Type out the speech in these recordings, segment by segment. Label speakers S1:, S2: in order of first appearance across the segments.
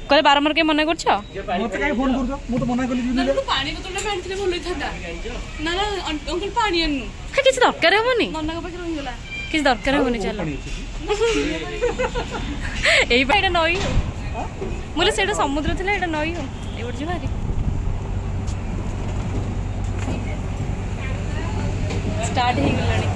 S1: कहले बारंबार के मना कर किसी दरकार हेनी किसी दरकार हेनी चल यही नई मुझे से समुद्र थी नई हो जी भारी स्टार्ट हो गलानी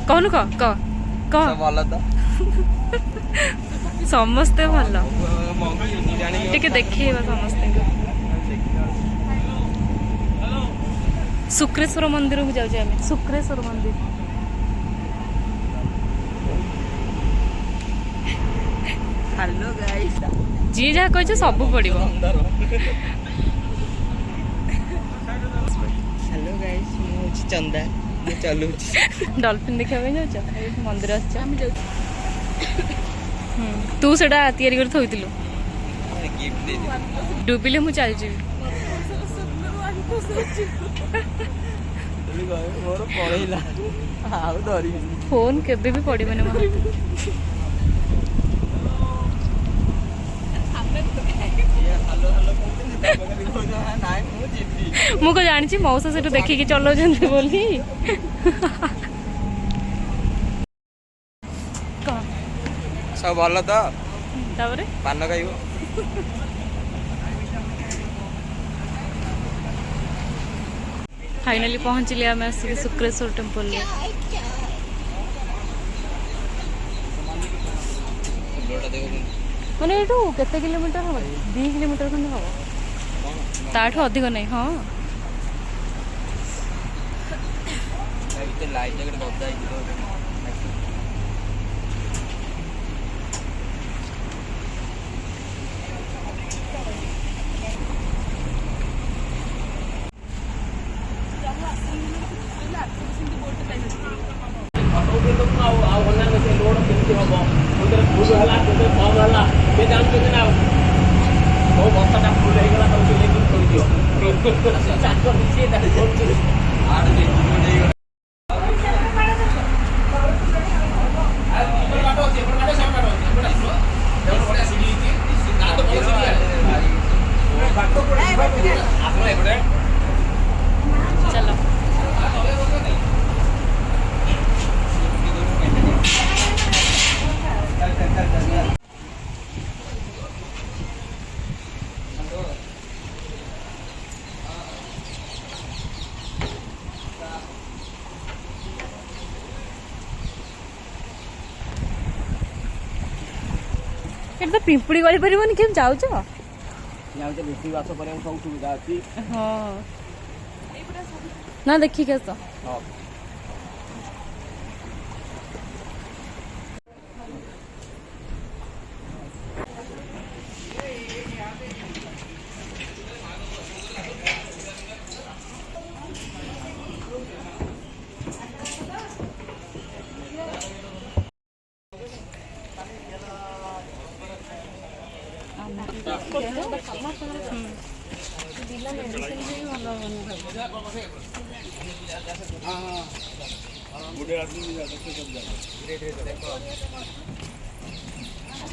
S1: कहनु भल तो समस्ते भल टे देखा समस्त शुक्रेश्वर मंदिर को जाऊँ शुक्रेश्वर मंदिर
S2: हेलो गाइस
S1: जी जहाँ कह सब पड़ो
S2: हेलो गाइस मु चंदा चलू
S1: डॉल्फिन देखा मंदिर तू से थोलु डुबिले मु चल फोन केबे भी पड़े मुझे जानी मौसा से देखिकी चलाउछन्ति बोली
S2: सब भल तो पान खाइब
S1: फाइनली पहुँचली आम आसिक शुक्रेश्वर टेम्पल मैंने ये केते किलोमीटर हम 2 किलोमीटर खंडे हम ताठू अधिक नहीं हाँ
S2: लाइट जैकेट
S1: चलो तो पिंपुड़ी गली पारे केम जाऊ हाँ ना देखी क्या तो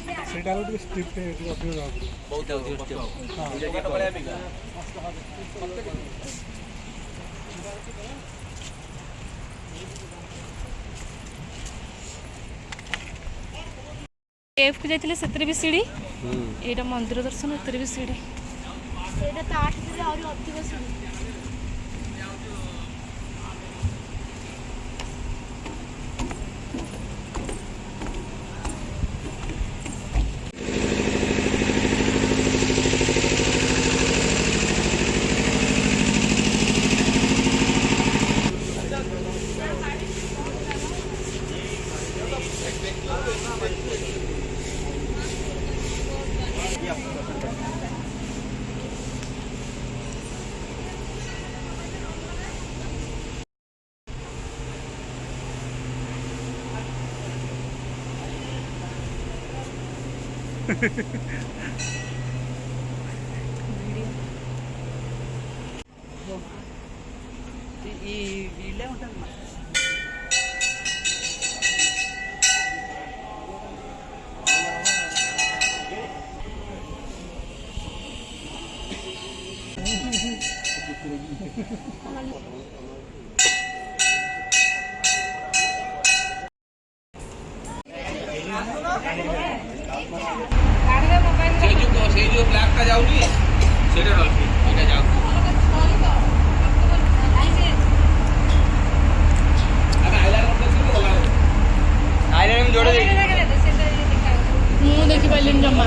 S3: ସେଇଟା ଟିକେ ଷ୍ଟ୍ରିକ୍ଟ ଅଧିକ ଜଣାପଡ଼ିବ।
S2: ବହୁତ
S1: केफ को जाइए से भी सीढ़ी यहाँ मंदिर दर्शन एत भी सीढ़ी
S2: से जो ब्लैक का जाऊनी सेटा डॉल्फिन এটা যাও আরে আইলাইনার করতে তো লাগাও আইলাইনার আমি জোড়া দেখি
S1: ମୁଁ ଦେଖିପାରିଲିନି ଜମା